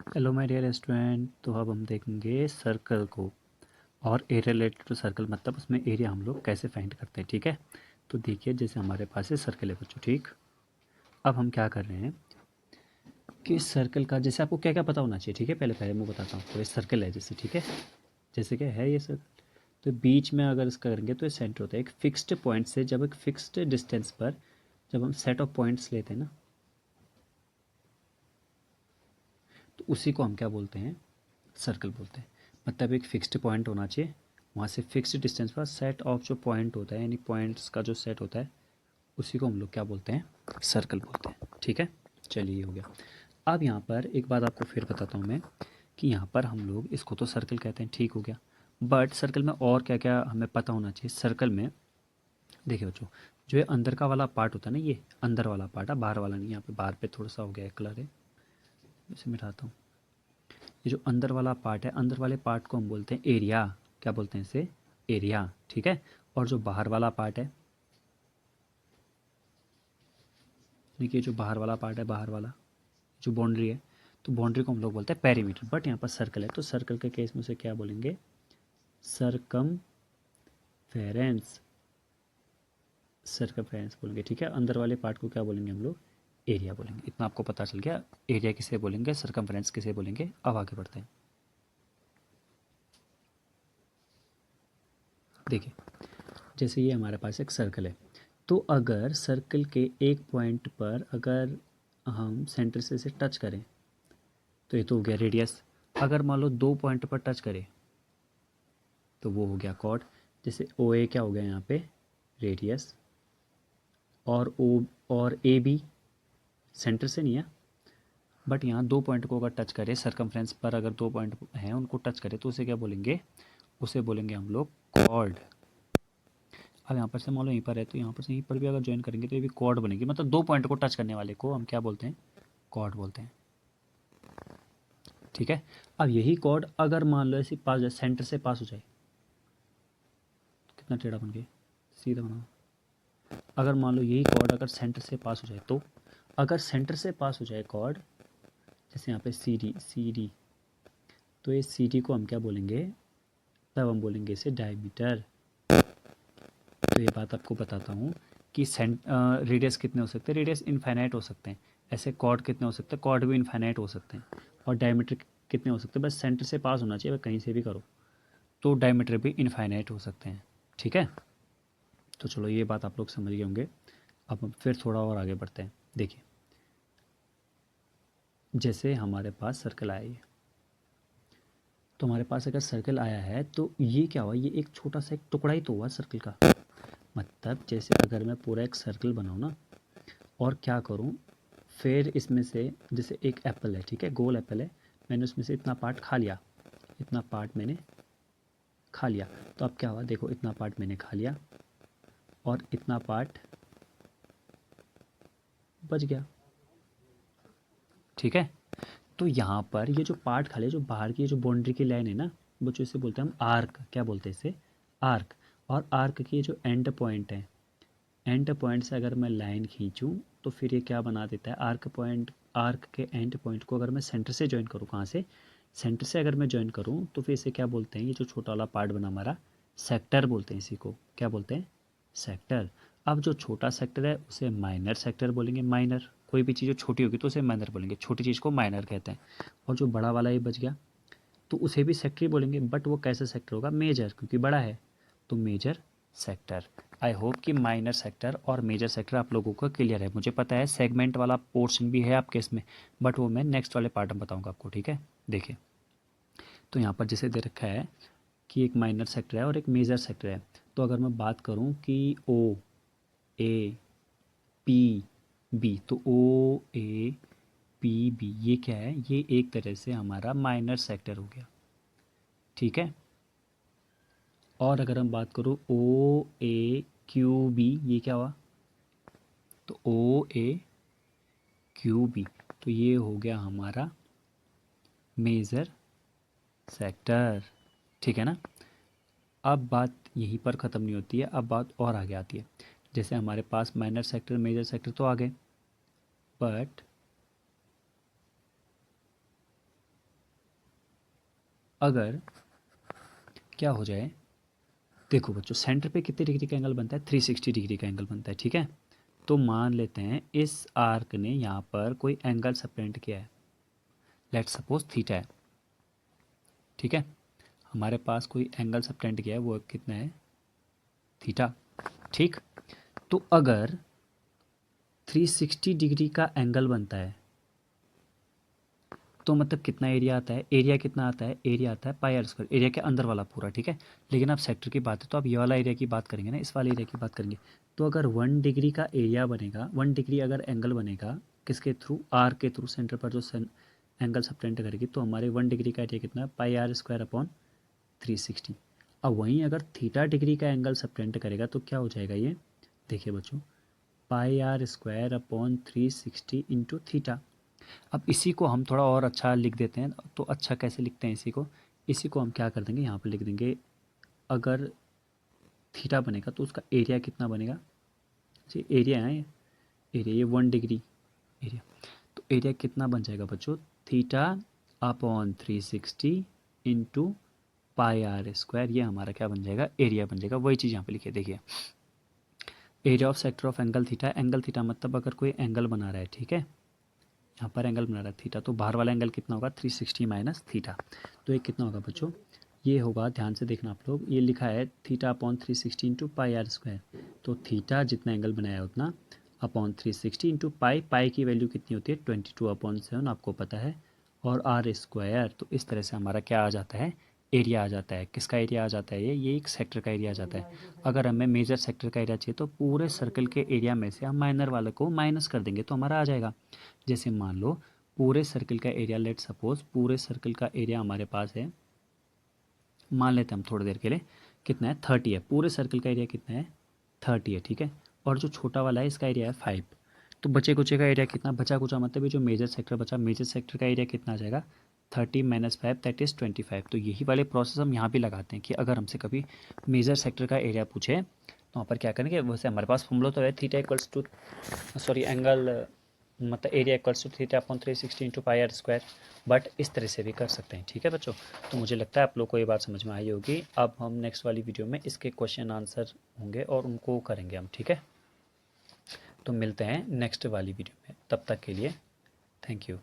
Hello my dear student. तो अब हम देखेंगे सर्कल को, और एरिया रिलेटेड टू सर्कल, मतलब उसमें एरिया हम लोग कैसे फाइंड करते हैं। ठीक है, तो देखिए जैसे हमारे पास है सर्कल है बच्चों। ठीक, अब हम क्या कर रहे हैं कि सर्कल का जैसे आपको क्या क्या पता होना चाहिए। ठीक है, पहले पहले मैं बताता हूँ। तो ये सर्कल है जैसे, ठीक है, जैसे क्या है ये सर्कल, तो बीच में अगर इसका करेंगे तो ये सेंटर होता है एक फिक्स्ड पॉइंट से। जब एक फिक्स्ड डिस्टेंस पर जब हम सेट ऑफ पॉइंट्स लेते हैं ना, तो उसी को हम क्या बोलते हैं, सर्कल बोलते हैं। मतलब एक फिक्स्ड पॉइंट होना चाहिए, वहाँ से फिक्स्ड डिस्टेंस पर सेट ऑफ जो पॉइंट होता है, यानी पॉइंट्स का जो सेट होता है, उसी को हम लोग क्या बोलते हैं, सर्कल बोलते हैं। ठीक है, चलिए ये हो गया। अब यहाँ पर एक बात आपको फिर बताता हूँ मैं, कि यहाँ पर हम लोग इसको तो सर्कल कहते हैं, ठीक हो गया। बट सर्कल में और क्या क्या हमें पता होना चाहिए। सर्कल में देखिए बच्चों, जो ये अंदर का वाला पार्ट होता है ना, ये अंदर वाला पार्ट है, बाहर वाला नहीं। यहाँ पे बाहर पे थोड़ा सा हो गया है कलर है, इसे मिटाता हूँ। ये जो अंदर वाला पार्ट है, अंदर वाले पार्ट को हम बोलते हैं एरिया। क्या बोलते हैं इसे, एरिया। ठीक है, और जो बाहर वाला पार्ट है, देखिए जो बाहर वाला पार्ट है, बाहर वाला जो बाउंड्री है, तो बाउंड्री को हम लोग बोलते हैं पेरीमीटर। बट यहाँ पर सर्कल है, तो सर्कल के केस में उसे क्या बोलेंगे, सरकमफेरेंस। सरकमफेरेंस बोलेंगे। ठीक है, अंदर वाले पार्ट को क्या बोलेंगे हम लोग, एरिया बोलेंगे। इतना आपको पता चल गया, एरिया किसे बोलेंगे, सरकमफेरेंस किसे बोलेंगे। अब आगे बढ़ते हैं। देखिए जैसे ये हमारे पास एक सर्कल है, तो अगर सर्कल के एक पॉइंट पर अगर हम सेंटर से इसे टच करें, तो ये तो हो गया रेडियस। अगर मान लो दो पॉइंट पर टच करें, तो वो हो गया कॉर्ड। जैसे ओ ए क्या हो गया यहाँ पे, रेडियस, और ओ और ए बी सेंटर से नहीं है, बट यहाँ दो पॉइंट को अगर टच करें सर्कमफ्रेंस पर, अगर दो पॉइंट हैं उनको टच करें, तो उसे क्या बोलेंगे, उसे बोलेंगे हम लोग कॉर्ड। अब यहाँ पर से मान लो यहीं पर है, तो यहाँ पर से यहीं पर भी अगर ज्वाइन करेंगे तो ये भी कॉर्ड बनेगी। मतलब दो पॉइंट को टच करने वाले को हम क्या बोलते हैं, कॉर्ड बोलते हैं। ठीक है, अब यही कॉर्ड अगर मान लो ऐसे पास जाए, सेंटर से पास हो जाए, कितना टेढ़ा बन गया, सीधा बनाओ। अगर मान लो यही कॉर्ड अगर सेंटर से पास हो जाए, तो अगर सेंटर से पास हो जाए कॉर्ड, जैसे यहाँ पे सी डी, तो ये सी डी को हम क्या बोलेंगे, तब हम बोलेंगे इसे डायमीटर। तो ये बात आपको बताता हूँ कि रेडियस कितने हो सकते हैं, रेडियस इनफाइनाइट हो सकते हैं। ऐसे कॉर्ड कितने हो सकते हैं, कॉर्ड भी इनफाइनाइट हो सकते हैं। और डायमीटर कितने हो सकते हैं, बस सेंटर से पास होना चाहिए, कहीं से भी करो तो डायमीटर भी इनफाइनाइट हो सकते हैं। ठीक है, तो चलो ये बात आप लोग समझ गए होंगे। अब हम फिर थोड़ा और आगे बढ़ते हैं। देखिए जैसे हमारे पास सर्कल आया है, तो हमारे पास अगर सर्कल आया है, तो ये क्या हुआ, ये एक छोटा सा एक टुकड़ा ही तो हुआ सर्कल का। मतलब जैसे अगर मैं पूरा एक सर्कल बनाऊँ ना, और क्या करूँ, फिर इसमें से जैसे एक एप्पल है, ठीक है, गोल एप्पल है, मैंने उसमें से इतना पार्ट खा लिया, इतना पार्ट मैंने खा लिया। तो अब क्या हुआ, देखो इतना पार्ट मैंने खा लिया और इतना पार्ट बच गया। ठीक है, तो यहाँ पर ये जो पार्ट खा लिया, जो बाहर की जो बाउंड्री की लाइन है ना बच्चों, इसे बोलते हैं हम आर्क। क्या बोलते हैं इसे, आर्क। और आर्क की जो एंड पॉइंट है, एंड पॉइंट से अगर मैं लाइन खींचूँ, तो फिर ये क्या बना देता है, आर्क पॉइंट। आर्क के एंड पॉइंट को अगर मैं सेंटर से ज्वाइन करूँ, कहाँ से, सेंटर से अगर मैं ज्वाइन करूँ, तो फिर इसे क्या बोलते हैं, ये जो छोटा वाला पार्ट बना हमारा, सेक्टर बोलते हैं इसी को। क्या बोलते हैं, सेक्टर। अब जो छोटा सेक्टर है उसे माइनर सेक्टर बोलेंगे। माइनर, कोई भी चीज़ जो छोटी होगी तो उसे माइनर बोलेंगे, छोटी चीज़ को माइनर कहते हैं। और जो बड़ा वाला ये बच गया, तो उसे भी सेक्टर ही बोलेंगे, बट वो कैसा सेक्टर होगा, मेजर, क्योंकि बड़ा है, तो मेजर सेक्टर। आई होप कि माइनर सेक्टर और मेजर सेक्टर आप लोगों को क्लियर है। मुझे पता है सेगमेंट वाला पोर्शन भी है आपके इसमें, बट वो मैं नेक्स्ट वाले पार्ट में बताऊंगा आपको। ठीक है, देखिए तो यहाँ पर जैसे दे रखा है कि एक माइनर सेक्टर है और एक मेजर सेक्टर है। तो अगर मैं बात करूँ कि ओ ए पी बी, तो ओ ए पी बी ये क्या है, ये एक तरह से हमारा माइनर सेक्टर हो गया। ठीक है, और अगर हम बात करूँ ओ ए क्यू बी, ये क्या हुआ, तो ओ ए क्यू बी, तो ये हो गया हमारा मेजर सेक्टर। ठीक है ना, अब बात यहीं पर ख़त्म नहीं होती है, अब बात और आगे आती है। जैसे हमारे पास माइनर सेक्टर मेजर सेक्टर तो आ गए, बट अगर क्या हो जाए, देखो बच्चों सेंटर पे कितने डिग्री का एंगल बनता है, 360 डिग्री का एंगल बनता है, ठीक है। तो मान लेते हैं इस आर्क ने यहाँ पर कोई एंगल सप्रेंट किया है, लेट सपोज थीटा है, ठीक है। हमारे पास कोई एंगल सप्रेंट किया है, वो कितना है, थीटा, ठीक। तो अगर 360 डिग्री का एंगल बनता है तो मतलब कितना एरिया आता है, एरिया कितना आता है, एरिया आता है पाई आर स्क्वायर, एरिया के अंदर वाला पूरा, ठीक है। लेकिन अब सेक्टर की बात है तो अब ये वाला एरिया की बात करेंगे ना, इस वाले एरिया की बात करेंगे। तो अगर 1 डिग्री का एरिया बनेगा, 1 डिग्री अगर एंगल बनेगा किसके थ्रू, आर के थ्रू, सेंटर पर जो एंगल सब्टेंड करेगी, तो हमारे 1 डिग्री का एरिया कितना है, पाई आर स्क्वायर अपॉन 360। अब वहीं अगर थीटा डिग्री का एंगल सब्टेंड करेगा तो क्या हो जाएगा ये, देखिए बच्चों, pi r square upon 360 into theta. अब इसी को हम थोड़ा और अच्छा लिख देते हैं, तो अच्छा कैसे लिखते हैं इसी को हम क्या कर देंगे, यहाँ पर लिख देंगे, अगर थीटा बनेगा तो उसका एरिया कितना बनेगा, जी एरिया है, एरिया ये 1 डिग्री एरिया, तो एरिया कितना बन जाएगा बच्चों, theta upon 360 into pi r square, ये हमारा क्या बन जाएगा, एरिया बन जाएगा। वही चीज़ यहाँ पे लिखिए, देखिए area of sector of angle theta, angle theta मतलब अगर कोई एंगल बना रहा है, ठीक है, यहाँ पर एंगल बना रहा है थीटा, तो बाहर वाला एंगल कितना होगा, 360 माइनस थीटा। तो ये कितना होगा बच्चों, ये होगा, ध्यान से देखना आप लोग, ये लिखा है theta upon 360 into pi r square, तो थीटा जितना एंगल बनाया है उतना अपॉन 360 इंटू पाई, पाई की वैल्यू कितनी होती है 22/7, आपको पता है, और आर स्क्वायर। तो इस तरह से हमारा क्या आ जाता है, एरिया आ जाता है। किसका एरिया आ जाता है, ये एक सेक्टर का एरिया आ जाता है। अगर हमें मेजर सेक्टर का एरिया चाहिए तो पूरे सर्कल के एरिया में से हम माइनर वाले को माइनस कर देंगे तो हमारा आ जाएगा। जैसे मान लो पूरे सर्कल का एरिया, लेट सपोज पूरे सर्कल का एरिया हमारे पास है, मान लेते हैं हम थोड़ी देर के लिए, कितना है 30 है, पूरे सर्कल का एरिया कितना है 30 है, ठीक है। और जो छोटा वाला है इसका एरिया है 5, तो बचे कुचे का एरिया कितना, बचा कुचा मतलब ये जो मेजर सेक्टर बचा, मेजर सेक्टर का एरिया कितना आ जाएगा 30 माइनस 5 दैट इज़ 25। तो यही वाले प्रोसेस हम यहाँ भी लगाते हैं कि अगर हमसे कभी मेजर सेक्टर का एरिया पूछे तो वहाँ पर क्या करेंगे, वैसे हमारे पास फॉर्मूला तो है, theta equals to, sorry angle मतलब area equals to theta upon 360 into pi r square, but इस तरह से भी कर सकते हैं, ठीक है बच्चों। तो मुझे लगता है आप लोग को ये बात समझ में आई होगी। अब हम नेक्स्ट वाली वीडियो में इसके क्वेश्चन आंसर होंगे और उनको करेंगे हम, ठीक है। तो मिलते हैं नेक्स्ट वाली वीडियो में, तब तक के लिए थैंक यू।